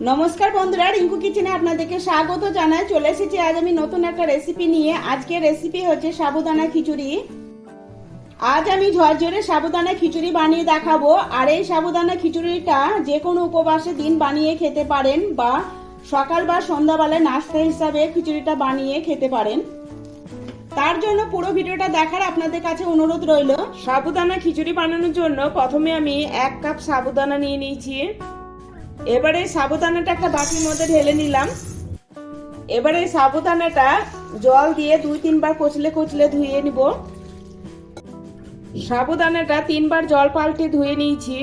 নমস্কার বন্ধুরা, রিঙ্কু কিচেনে আপনাদেরকে স্বাগত জানাই। চলে এসেছি আজ আমি নতুন একটা রেসিপি নিয়ে। আজকের রেসিপি হচ্ছে সাবুদানা খিচুড়ি। আজ আমি ঝরঝরে সাবুদানা খিচুড়ি বানিয়ে দেখাবো। আর এই সাবুদানা খিচুড়িটা যে কোনো উপবাসে দিন বানিয়ে খেতে পারেন, বা সকাল বা সন্ধ্যাবেলায় নাস্তা হিসাবে খিচুড়িটা বানিয়ে খেতে পারেন। তার জন্য পুরো ভিডিওটা দেখার আপনাদের কাছে অনুরোধ রইল। সাবুদানা খিচুড়ি বানানোর জন্য প্রথমে আমি 1 কাপ সাবুদানা নিয়ে নিয়েছি। এবারে সাবুদানাটা একটা বাটির মধ্যে ঢেলে নিলাম। এবারে সাবুদানাটা জল দিয়ে 2-3 বার কচলে কচলে ধুয়ে নিব। সাবুদানাটা 3 বার জল পাল্টে ধুয়ে নিয়েছি।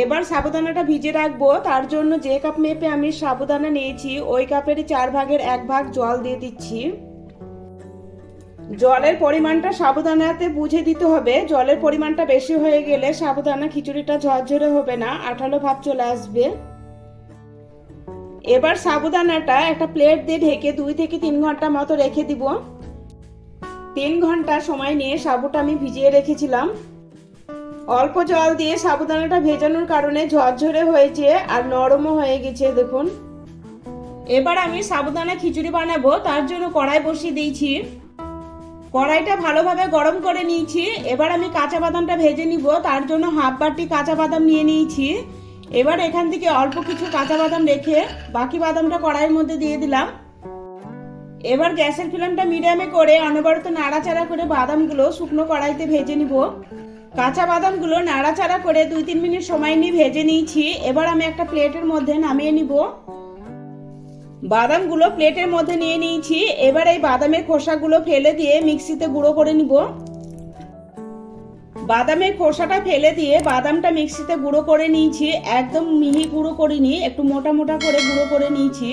এবার সাবুদানাটা ভিজে রাখবো। তার জন্য যে কাপ মেপে আমি সাবুদানা নিয়েছি ওই কাপের 4 ভাগের 1 ভাগ জল দিয়ে দিচ্ছি। জলের পরিমাণটা সাবুদানাতে বুঝে দিতে হবে। জলের পরিমাণটা বেশি হয়ে গেলে সাবুদানা খিচুড়িটা ঝরঝরে হবে না, আঠালো ভাব চলে আসবে। এবার সাবুদানাটা একটা প্লেট দিয়ে ঢেকে 2 থেকে 3 ঘন্টা মতো রেখে দিব। 3 ঘন্টা সময় নিয়ে সাবুটা আমি ভিজিয়ে রেখেছিলাম। অল্প জল দিয়ে সাবুদানাটা ভেজানোর কারণে ঝরঝরে হয়েছে আর নরমও হয়ে গেছে, দেখুন। এবার আমি সাবুদানা খিচুড়ি বানাবো। তার জন্য কড়াই বসিয়ে দিয়েছি। কড়াইটা ভালোভাবে গরম করে নিয়েছি। এবার আমি কাঁচা বাদামটা ভেজে নিব। তার জন্য হাফ বাটি কাঁচা বাদাম নিয়ে নিয়েছি। এবার এখান থেকে অল্প কিছু কাঁচা বাদাম রেখে বাকি বাদামটা কড়াইয়ের মধ্যে দিয়ে দিলাম। এবার গ্যাসের ফ্লেমটা মিডিয়ামে করে অনবরত নাড়াচাড়া করে বাদামগুলো শুকনো কড়াইতে ভেজে নিব। কাঁচা বাদামগুলো নাড়াচাড়া করে 2-3 মিনিট সময় নিয়ে ভেজে নিয়েছি। এবার আমি একটা প্লেটের মধ্যে নামিয়ে নিব। বাদামগুলো প্লেটের মধ্যে নিয়ে নিয়েছি। এবার এই বাদামের খোসাগুলো ফেলে দিয়ে মিক্সিতে গুঁড়ো করে নিব। বাদামের খোসাটা ফেলে দিয়ে বাদামটা মিক্সিতে গুঁড়ো করে নিয়েছি। একদম মিহি গুঁড়ো করিনি, একটু মোটা মোটা করে গুঁড়ো করে নিয়েছি।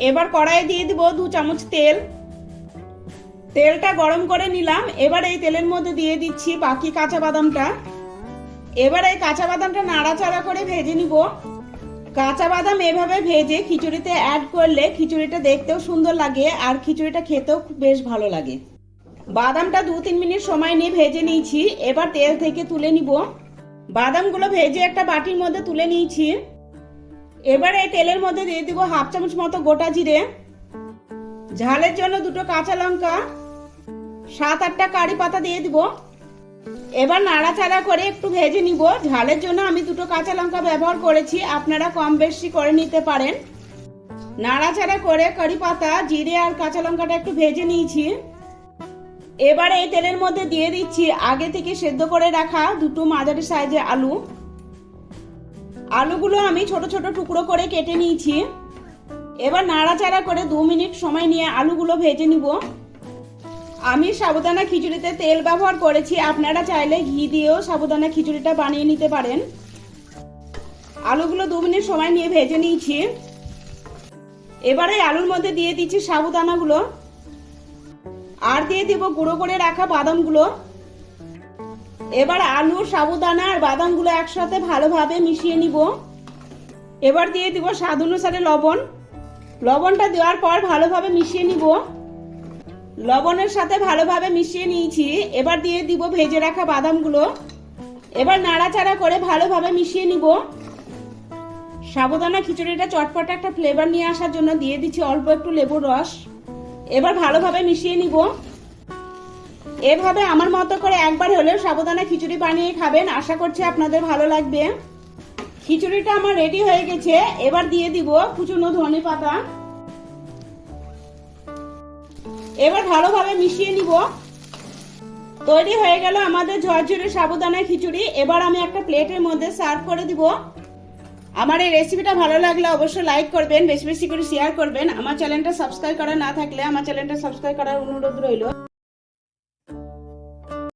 এবার কড়াইয়ে দিয়ে দিব 2 চামচ তেল। তেলটা গরম করে নিলাম। এবার এই তেলের মধ্যে দিয়ে দিচ্ছি বাকি কাঁচা বাদামটা। এবার এই কাঁচা বাদামটা নাড়াচাড়া করে ভেজে নিব। কাঁচা বাদাম এভাবে ভেজে খিচুড়িতে অ্যাড করলে খিচুড়িটা দেখতেও সুন্দর লাগে আর খিচুড়িটা খেতেও বেশ ভালো লাগে। বাদামটা 2-3 মিনিট সময় নিয়ে ভেজে নিয়েছি। এবার তেল থেকে তুলে নিব। বাদামগুলো ভেজে একটা বাটির মধ্যে তুলে নিয়েছি। এবার এই তেলের মধ্যে দিয়ে দিব হাফ চামচ মতো গোটা জিরে, ঝালের জন্য 2টো কাঁচা লঙ্কা, 7-8টা কারি পাতা দিয়ে দিব। এবার নাড়াচাড়া করে একটু ভেজে নিব। ঝালের জন্য আমি 2টো কাঁচা লঙ্কা ব্যবহার করেছি, আপনারা কম বেশি করে নিতে পারেন। নাড়াচাড়া করে কারি পাতা, জিরে আর কাঁচা লঙ্কাটা একটু ভেজে নিয়েছি। এবার এই তেলের মধ্যে দিয়ে দিচ্ছি আগে থেকে সেদ্ধ করে রাখা 2টো মাঝারি সাইজের আলু। আলুগুলো আমি ছোট ছোট টুকরো করে কেটে নিয়েছি। এবার নাড়াচাড়া করে 2 মিনিট সময় নিয়ে আলুগুলো ভেজে নিব। আমি সাবুদানা খিচুড়িতে তেল ব্যবহার করেছি, আপনারা চাইলে ঘি দিয়েও সাবুদানা খিচুড়িটা বানিয়ে নিতে পারেন। আলুগুলো 2 মিনিট সময় নিয়ে ভেজে নিয়েছি। এবারে আলুর মধ্যে দিয়ে দিচ্ছি সাবুদানাগুলো আর দিয়ে দিব গুঁড়ো করে রাখা বাদামগুলো। এবার আলু, সাবুদানা আর বাদামগুলো একসাথে ভালোভাবে মিশিয়ে নিব। এবার দিয়ে দিব স্বাদ অনুসারে লবণ। লবণটা দেওয়ার পর ভালোভাবে মিশিয়ে নিব। লবণের সাথে ভালোভাবে মিশিয়ে নিয়েছি। এবার দিয়ে দিব ভেজে রাখা বাদামগুলো। এবার নাড়াচাড়া করে ভালোভাবে মিশিয়ে নিব। সাবুদানা খিচুড়িটা চটপটা একটা ফ্লেভার নিয়ে আসার জন্য দিয়ে দিচ্ছি অল্প একটু লেবুর রস। এবার ভালোভাবে মিশিয়ে নিব। এভাবে আমার মতো করে একবার হলেও সাবুদানা খিচুড়ি বানিয়ে খাবেন, আশা করছি আপনাদের ভালো লাগবে। খিচুড়িটা আমার রেডি হয়ে গেছে। এবার দিয়ে দিব কুচনো ধনে পাতা। এবার ভালোভাবে মিশিয়ে নিব। তৈরি হয়ে গেল আমাদের ঝরঝরে সাবুদানা খিচুড়ি। এবার আমি একটা প্লেটের মধ্যে সার্ভ করে দিব। আমার এই রেসিপিটা ভালো লাগলে অবশ্যই লাইক করবেন, বেশি বেশি করে শেয়ার করবেন। আমার চ্যানেলটা সাবস্ক্রাইব করা না থাকলে আমার চ্যানেলটা সাবস্ক্রাইব করার অনুরোধ রইল।